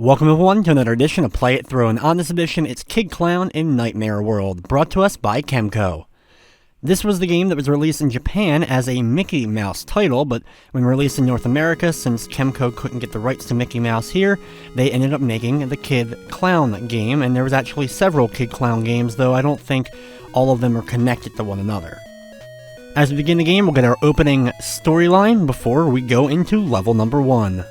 Welcome everyone to another edition of Play It Through, and on this edition it's Kid Klown in Nightmare World, brought to us by Kemco. This was the game that was released in Japan as a Mickey Mouse title, but when released in North America, since Kemco couldn't get the rights to Mickey Mouse here, they ended up making the Kid Klown game, and there was actually several Kid Klown games, though I don't think all of them are connected to one another. As we begin the game, we'll get our opening storyline before we go into level number 1.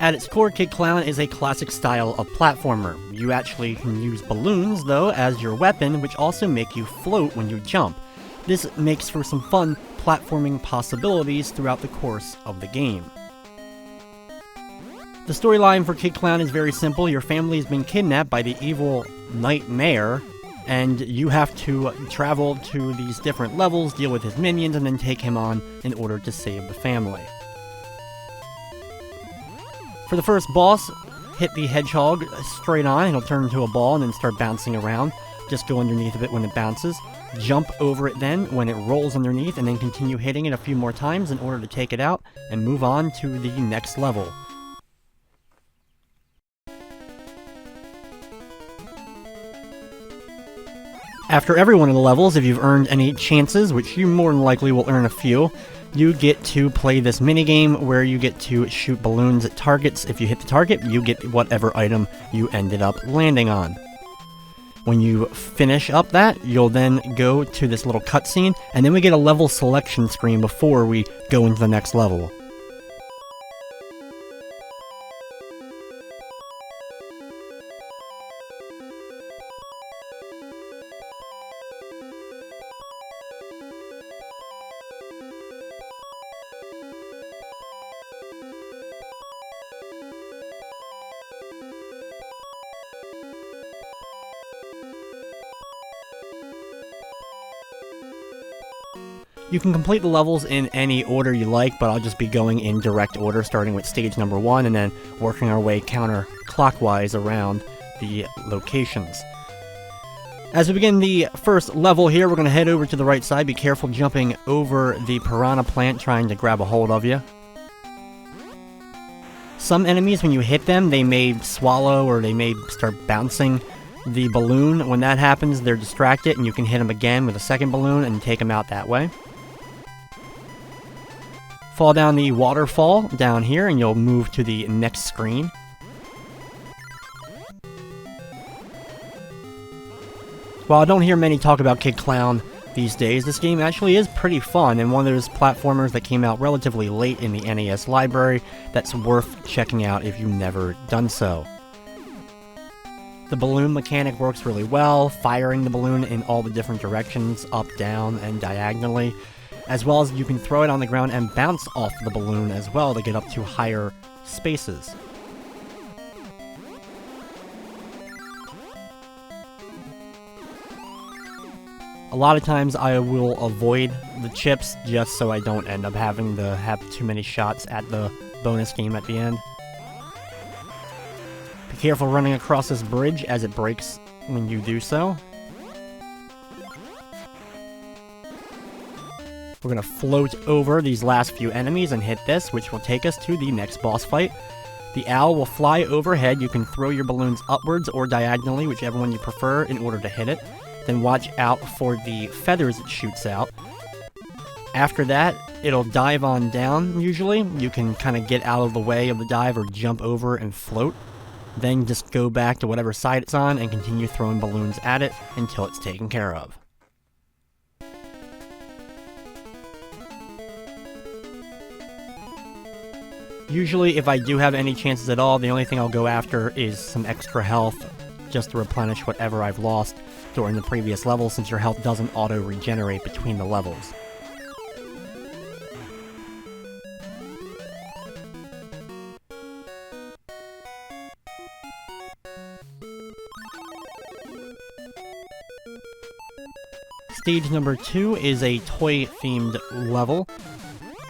At its core, Kid Klown is a classic style of platformer. You actually can use balloons, though, as your weapon, which also make you float when you jump. This makes for some fun platforming possibilities throughout the course of the game. The storyline for Kid Klown is very simple. Your family has been kidnapped by the evil Nightmare, and you have to travel to these different levels, deal with his minions, and then take him on in order to save the family. For the first boss, hit the hedgehog straight on, it'll turn into a ball and then start bouncing around. Just go underneath of it when it bounces. Jump over it then when it rolls underneath, and then continue hitting it a few more times in order to take it out and move on to the next level. After every one of the levels, if you've earned any chances, which you more than likely will earn a few, you get to play this minigame where you get to shoot balloons at targets. If you hit the target, you get whatever item you ended up landing on. When you finish up that, you'll then go to this little cutscene, and then we get a level selection screen before we go into the next level. You can complete the levels in any order you like, but I'll just be going in direct order, starting with stage number 1 and then working our way counterclockwise around the locations. As we begin the first level here, we're going to head over to the right side. Be careful jumping over the piranha plant trying to grab a hold of you. Some enemies, when you hit them, they may swallow or they may start bouncing the balloon. When that happens, they're distracted, and you can hit them again with a second balloon and take them out that way. Fall down the waterfall down here, and you'll move to the next screen. While I don't hear many talk about Kid Klown these days, this game actually is pretty fun, and one of those platformers that came out relatively late in the NES library that's worth checking out if you've never done so. The balloon mechanic works really well, firing the balloon in all the different directions, up, down, and diagonally, as well as you can throw it on the ground and bounce off the balloon as well to get up to higher spaces. A lot of times I will avoid the chips just so I don't end up having to have too many shots at the bonus game at the end. Be careful running across this bridge as it breaks when you do so. We're going to float over these last few enemies and hit this, which will take us to the next boss fight. The owl will fly overhead. You can throw your balloons upwards or diagonally, whichever one you prefer, in order to hit it. Then watch out for the feathers it shoots out. After that, it'll dive on down, usually. You can kind of get out of the way of the dive or jump over and float. Then just go back to whatever side it's on and continue throwing balloons at it until it's taken care of. Usually, if I do have any chances at all, the only thing I'll go after is some extra health, just to replenish whatever I've lost during the previous level, since your health doesn't auto-regenerate between the levels. Stage number 2 is a toy-themed level.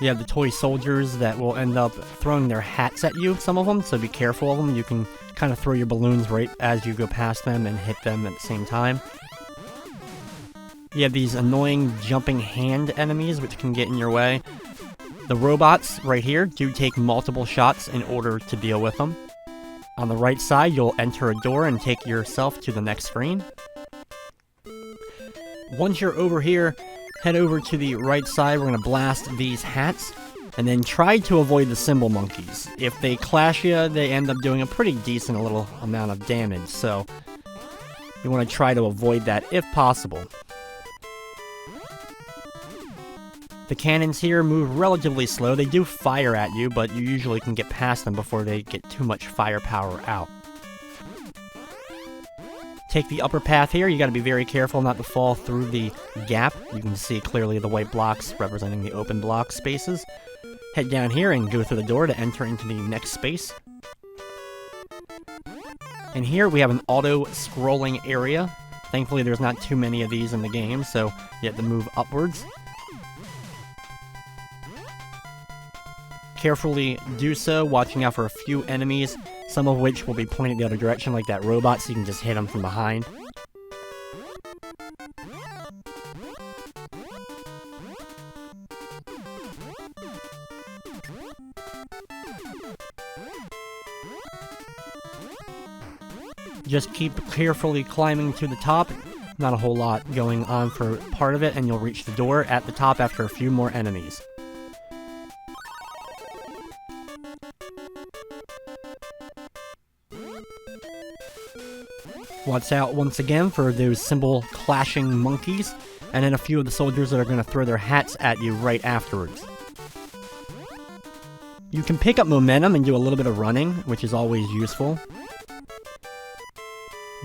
You have the toy soldiers that will end up throwing their hats at you, some of them, so be careful of them. You can kind of throw your balloons right as you go past them and hit them at the same time. You have these annoying jumping hand enemies which can get in your way. The robots right here do take multiple shots in order to deal with them. On the right side, you'll enter a door and take yourself to the next screen. Once you're over here, head over to the right side. We're going to blast these hats, and then try to avoid the cymbal monkeys. If they clash you, they end up doing a pretty decent little amount of damage, so you want to try to avoid that if possible. The cannons here move relatively slow. They do fire at you, but you usually can get past them before they get too much firepower out. Take the upper path here. You got to be very careful not to fall through the gap. You can see clearly the white blocks representing the open block spaces. Head down here and go through the door to enter into the next space. And here we have an auto-scrolling area. Thankfully there's not too many of these in the game, so you have to move upwards. Carefully do so, watching out for a few enemies, some of which will be pointed the other direction, like that robot, so you can just hit them from behind. Just keep carefully climbing to the top. Not a whole lot going on for part of it, and you'll reach the door at the top after a few more enemies. Watch out once again for those cymbal clashing monkeys, and then a few of the soldiers that are going to throw their hats at you right afterwards. You can pick up momentum and do a little bit of running, which is always useful.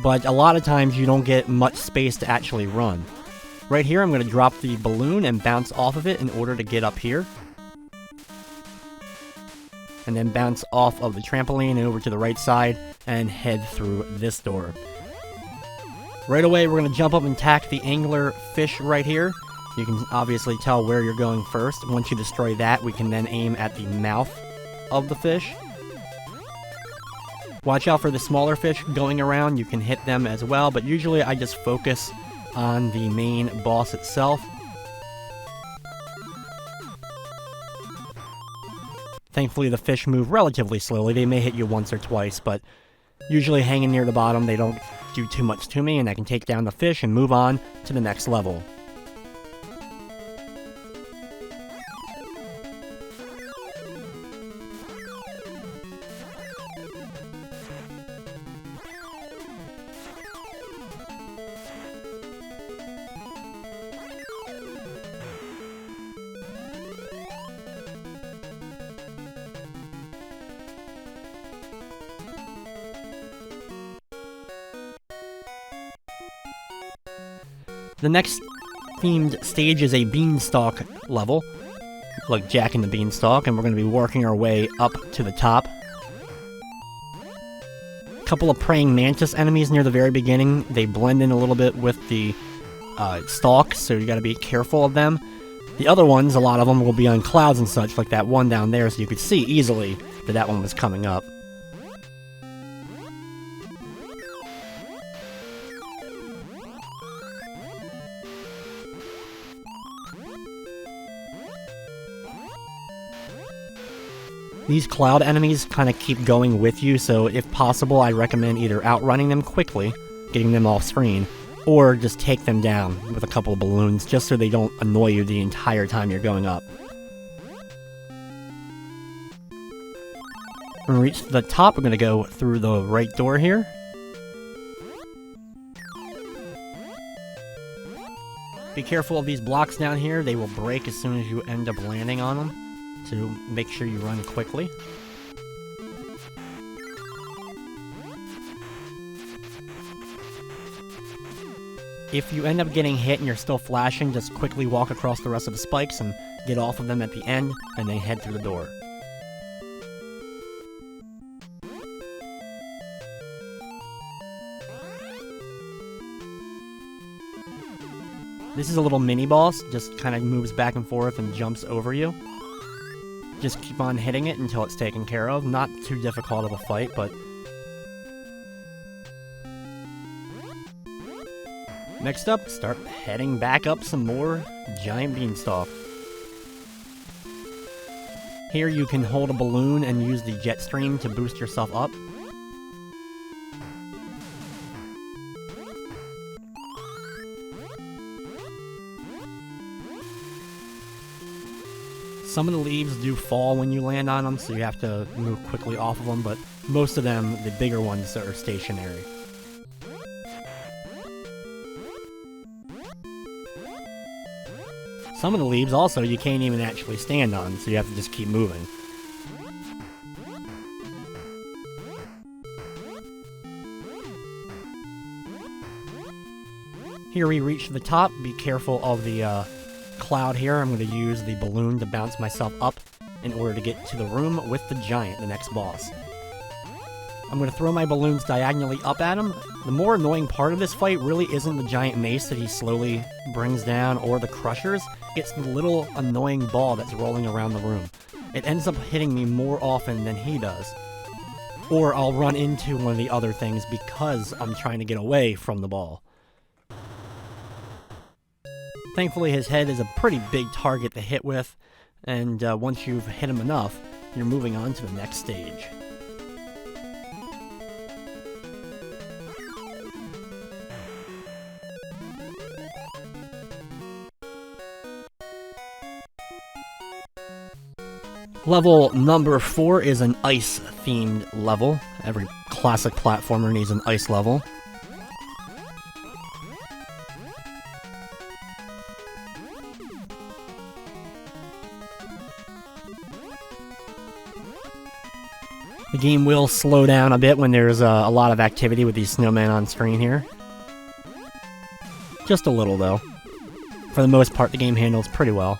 But a lot of times you don't get much space to actually run. Right here I'm going to drop the balloon and bounce off of it in order to get up here. And then bounce off of the trampoline and over to the right side and head through this door. Right away, we're going to jump up and attack the angler fish right here. You can obviously tell where you're going first. Once you destroy that, we can then aim at the mouth of the fish. Watch out for the smaller fish going around. You can hit them as well, but usually I just focus on the main boss itself. Thankfully, the fish move relatively slowly. They may hit you once or twice, but usually hanging near the bottom, they don't do too much to me, and I can take down the fish and move on to the next level. The next themed stage is a beanstalk level, like Jack and the Beanstalk, and we're going to be working our way up to the top. A couple of praying mantis enemies near the very beginning. They blend in a little bit with the stalks, so you got to be careful of them. The other ones, a lot of them will be on clouds and such, like that one down there, so you could see easily that that one was coming up. These cloud enemies kind of keep going with you, so if possible, I recommend either outrunning them quickly, getting them off screen, or just take them down with a couple of balloons, just so they don't annoy you the entire time you're going up. When we reach the top, we're going to go through the right door here. Be careful of these blocks down here, they will break as soon as you end up landing on them. So make sure you run quickly. If you end up getting hit and you're still flashing, just quickly walk across the rest of the spikes and get off of them at the end, and then head through the door. This is a little mini boss, just kind of moves back and forth and jumps over you. Just keep on hitting it until it's taken care of. Not too difficult of a fight, but... Next up, start heading back up some more giant beanstalk. Here you can hold a balloon and use the jet stream to boost yourself up. Some of the leaves do fall when you land on them, so you have to move quickly off of them, but most of them, the bigger ones, are stationary. Some of the leaves also you can't even actually stand on, so you have to just keep moving. Here we reach the top. Be careful of the cloud here. I'm going to use the balloon to bounce myself up in order to get to the room with the giant, the next boss. I'm going to throw my balloons diagonally up at him. The more annoying part of this fight really isn't the giant mace that he slowly brings down or the crushers, it's the little annoying ball that's rolling around the room. It ends up hitting me more often than he does. Or I'll run into one of the other things because I'm trying to get away from the ball. Thankfully, his head is a pretty big target to hit with, and once you've hit him enough, you're moving on to the next stage. Level number 4 is an ice-themed level. Every classic platformer needs an ice level. The game will slow down a bit when there's a lot of activity with these snowmen on screen here. Just a little, though. For the most part, the game handles pretty well.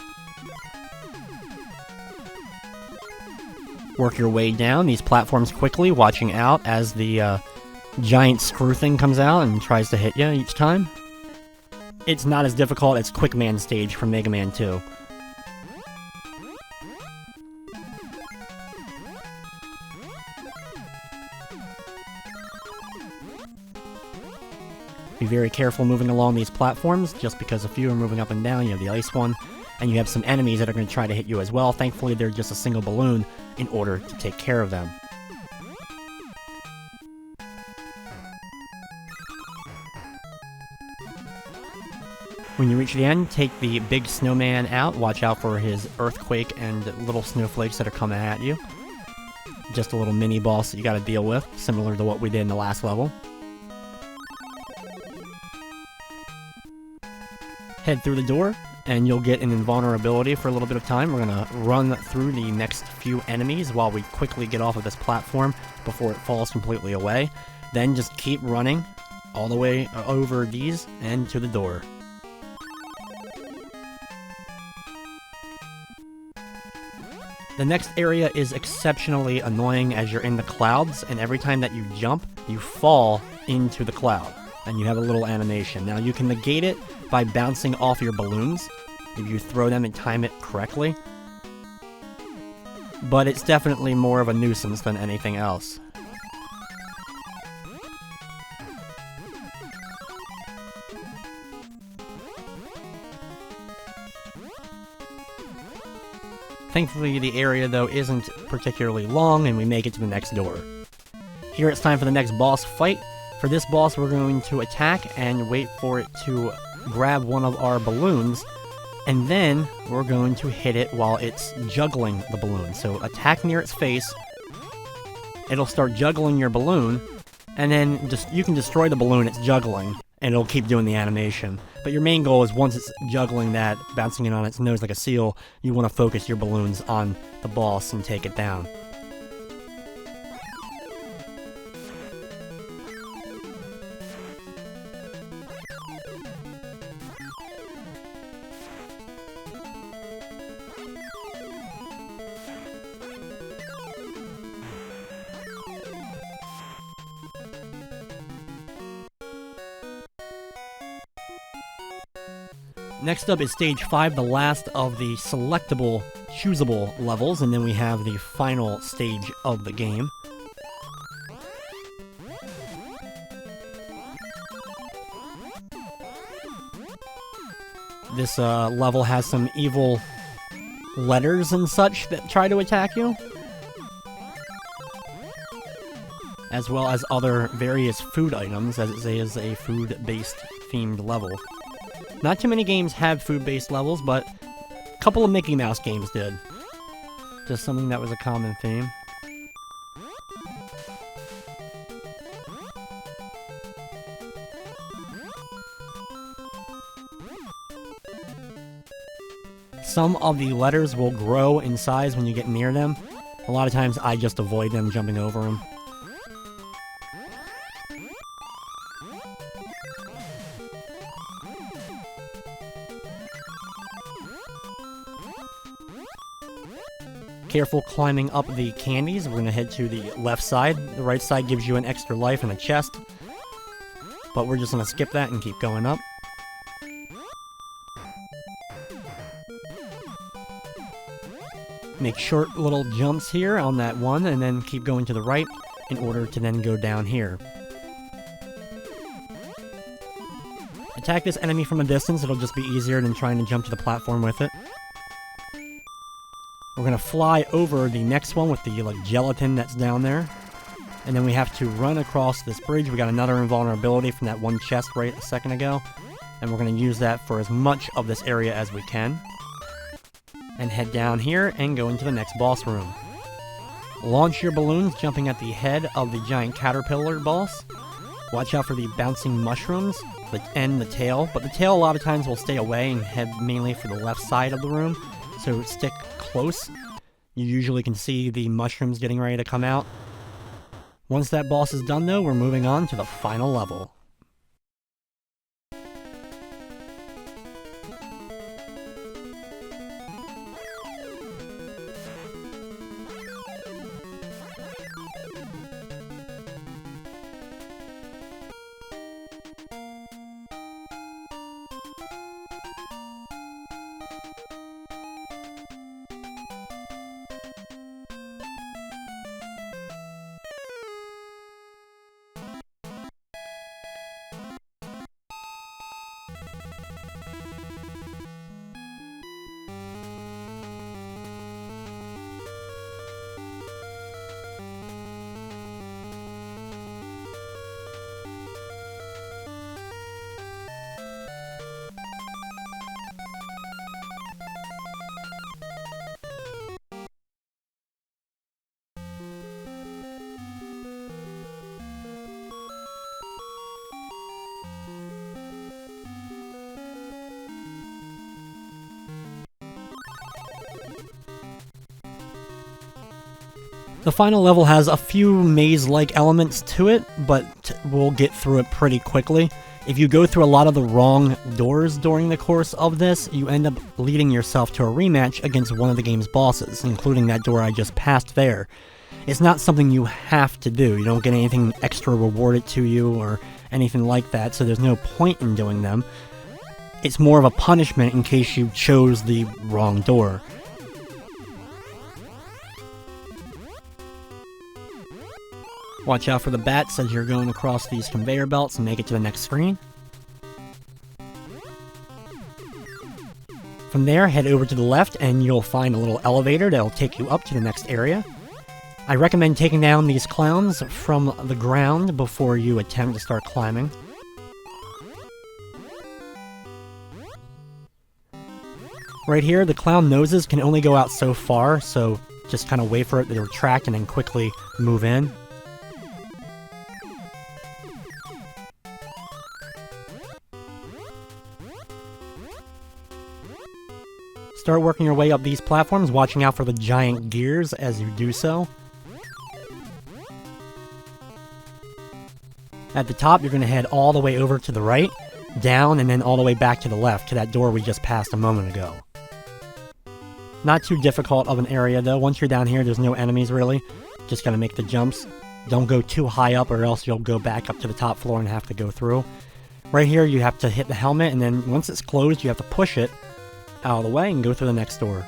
Work your way down these platforms quickly, watching out as the giant screw thing comes out and tries to hit you each time. It's not as difficult as Quick Man stage from Mega Man 2. Be very careful moving along these platforms, just because a few are moving up and down. You have the ice one, and you have some enemies that are going to try to hit you as well. Thankfully, they're just a single balloon in order to take care of them. When you reach the end, take the big snowman out. Watch out for his earthquake and little snowflakes that are coming at you. Just a little mini boss that you got to deal with, similar to what we did in the last level. Head through the door, and you'll get an invulnerability for a little bit of time. We're going to run through the next few enemies while we quickly get off of this platform before it falls completely away. Then just keep running all the way over these and to the door. The next area is exceptionally annoying as you're in the clouds, and every time that you jump, you fall into the cloud, and you have a little animation. Now you can negate it by bouncing off your balloons, if you throw them and time it correctly. But it's definitely more of a nuisance than anything else. Thankfully, the area, though, isn't particularly long, and we make it to the next door. Here it's time for the next boss fight. For this boss, we're going to attack and wait for it to grab one of our balloons, and then we're going to hit it while it's juggling the balloon. So attack near its face, it'll start juggling your balloon, and then you can destroy the balloon it's juggling, and it'll keep doing the animation. But your main goal is once it's juggling that, bouncing it on its nose like a seal, you want to focus your balloons on the boss and take it down. Next up is Stage 5, the last of the selectable, choosable levels, and then we have the final stage of the game. This level has some evil letters and such that try to attack you, as well as other various food items, as it is a food-based themed level. Not too many games have food-based levels, but a couple of Mickey Mouse games did. Just something that was a common theme. Some of the letters will grow in size when you get near them. A lot of times I just avoid them jumping over them. Careful climbing up the candies. We're going to head to the left side. The right side gives you an extra life and a chest. But we're just going to skip that and keep going up. Make short little jumps here on that one and then keep going to the right in order to then go down here. Attack this enemy from a distance. It'll just be easier than trying to jump to the platform with it. We're going to fly over the next one with the gelatin that's down there. And then we have to run across this bridge. We got another invulnerability from that one chest right a second ago. And we're going to use that for as much of this area as we can. And head down here and go into the next boss room. Launch your balloons, jumping at the head of the giant caterpillar boss. Watch out for the bouncing mushrooms and the tail. But the tail a lot of times will stay away and head mainly for the left side of the room. So stick close. You usually can see the mushrooms getting ready to come out. Once that boss is done though, we're moving on to the final level. The final level has a few maze-like elements to it, but we'll get through it pretty quickly. If you go through a lot of the wrong doors during the course of this, you end up leading yourself to a rematch against one of the game's bosses, including that door I just passed there. It's not something you have to do. You don't get anything extra rewarded to you or anything like that, so there's no point in doing them. It's more of a punishment in case you chose the wrong door. Watch out for the bats as you're going across these conveyor belts and make it to the next screen. From there, head over to the left and you'll find a little elevator that'll take you up to the next area. I recommend taking down these clowns from the ground before you attempt to start climbing. Right here, the clown noses can only go out so far, so just kind of wait for it to retract and then quickly move in. Start working your way up these platforms, watching out for the giant gears as you do so. At the top, you're going to head all the way over to the right, down, and then all the way back to the left, to that door we just passed a moment ago. Not too difficult of an area though. Once you're down here, there's no enemies really. Just gotta make the jumps. Don't go too high up or else you'll go back up to the top floor and have to go through. Right here, you have to hit the helmet, and then once it's closed, you have to push it out of the way and go through the next door.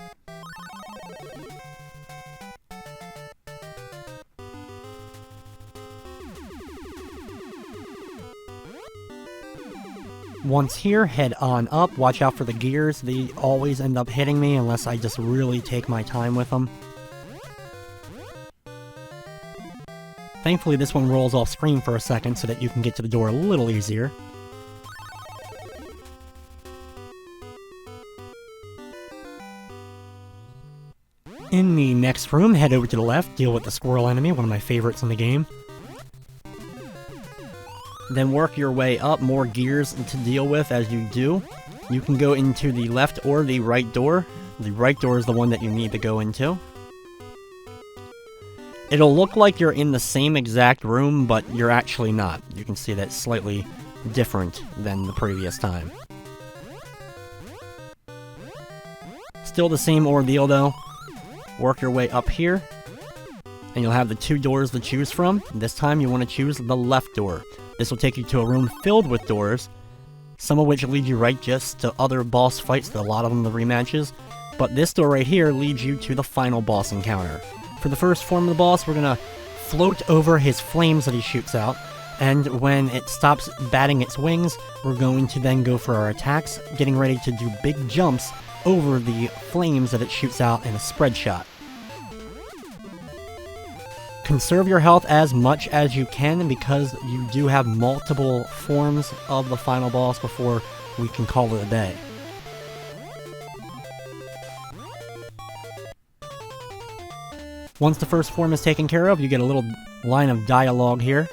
Once here, head on up. Watch out for the gears. They always end up hitting me unless I just really take my time with them. Thankfully, this one rolls off screen for a second so that you can get to the door a little easier. In the next room, head over to the left, deal with the squirrel enemy, one of my favorites in the game. Then work your way up, more gears to deal with as you do. You can go into the left or the right door. The right door is the one that you need to go into. It'll look like you're in the same exact room, but you're actually not. You can see that's slightly different than the previous time. Still the same ordeal though. Work your way up here, and you'll have the two doors to choose from. This time you want to choose the left door. This will take you to a room filled with doors, some of which lead you right just to other boss fights, a lot of them the rematches, but this door right here leads you to the final boss encounter. For the first form of the boss, we're going to float over his flames that he shoots out, and when it stops batting its wings, we're going to then go for our attacks, getting ready to do big jumps over the flames that it shoots out in a spread shot. Conserve your health as much as you can because you do have multiple forms of the final boss before we can call it a day. Once the first form is taken care of, you get a little line of dialogue here.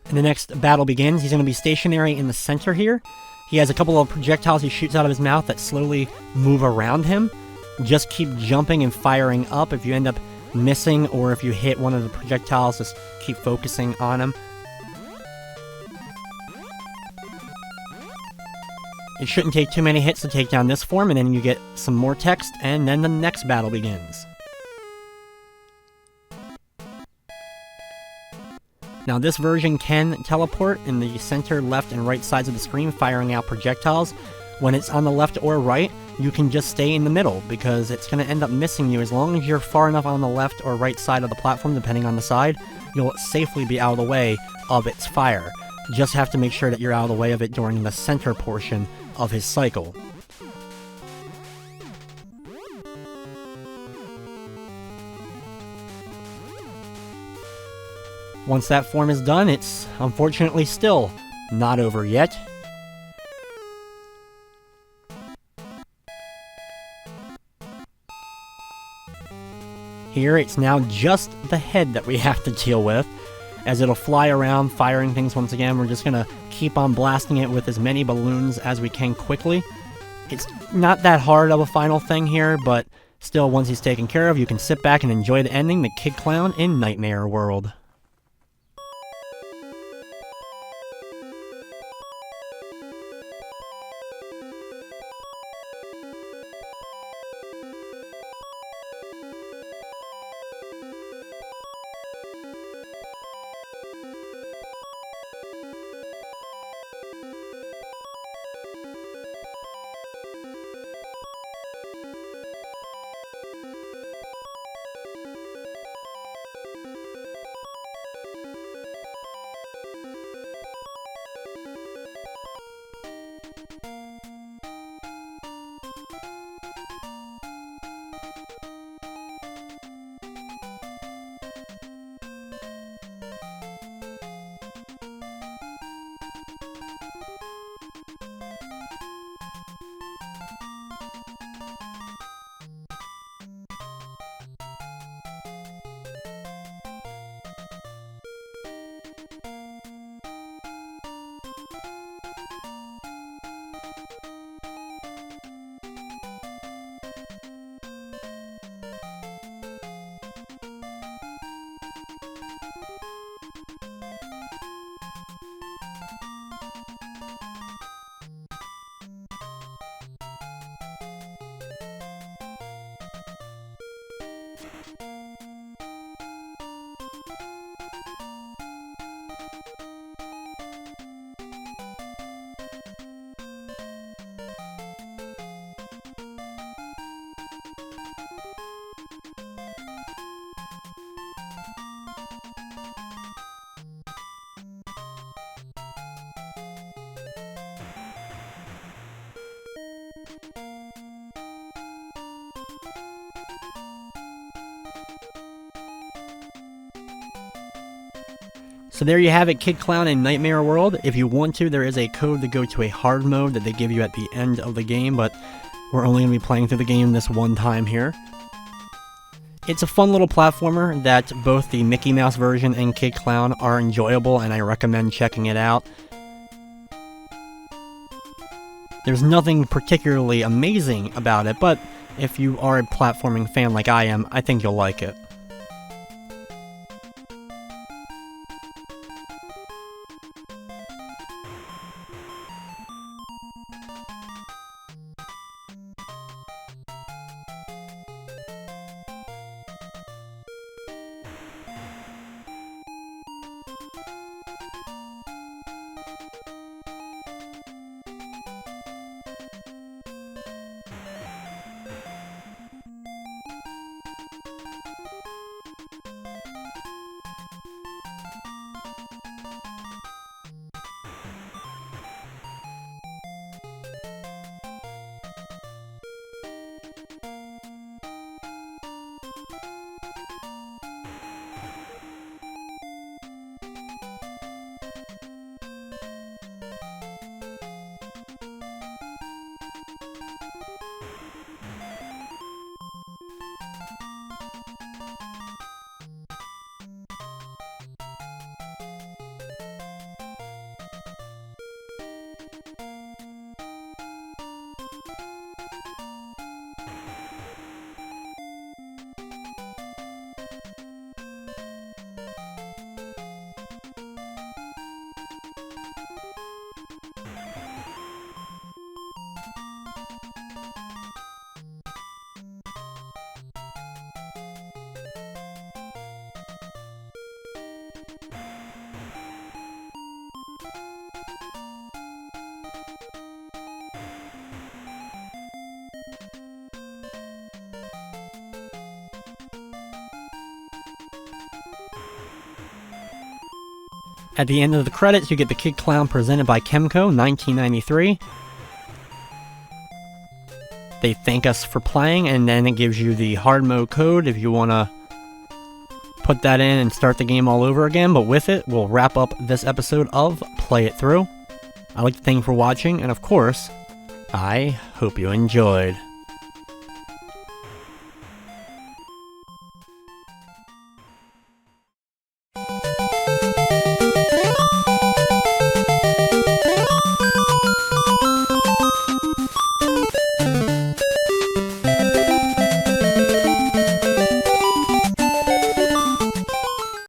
And the next battle begins. He's going to be stationary in the center here. He has a couple of projectiles he shoots out of his mouth that slowly move around him. Just keep jumping and firing up. If you end up missing or if you hit one of the projectiles, just keep focusing on him. It shouldn't take too many hits to take down this form, and then you get some more text, and then the next battle begins. Now this version can teleport in the center, left, and right sides of the screen, firing out projectiles. When it's on the left or right, you can just stay in the middle, because it's going to end up missing you. As long as you're far enough on the left or right side of the platform, depending on the side, you'll safely be out of the way of its fire. You just have to make sure that you're out of the way of it during the center portion of his cycle. Once that form is done, it's unfortunately still not over yet. Here, it's now just the head that we have to deal with, as it'll fly around, firing things once again. We're just gonna keep on blasting it with as many balloons as we can quickly. It's not that hard of a final thing here, but still, once he's taken care of, you can sit back and enjoy the ending, the Kid Klown in Nightmare World. So there you have it, Kid Klown in Nightmare World. If you want to, there is a code to go to a hard mode that they give you at the end of the game, but we're only going to be playing through the game this one time here. It's a fun little platformer that both the Mickey Mouse version and Kid Klown are enjoyable, and I recommend checking it out. There's nothing particularly amazing about it, but if you are a platforming fan like I am, I think you'll like it. At the end of the credits, you get the Kid Klown presented by Kemco, 1993. They thank us for playing, and then it gives you the hard mode code if you want to put that in and start the game all over again. But with it, we'll wrap up this episode of Play It Through. I'd like to thank you for watching, and of course, I hope you enjoyed.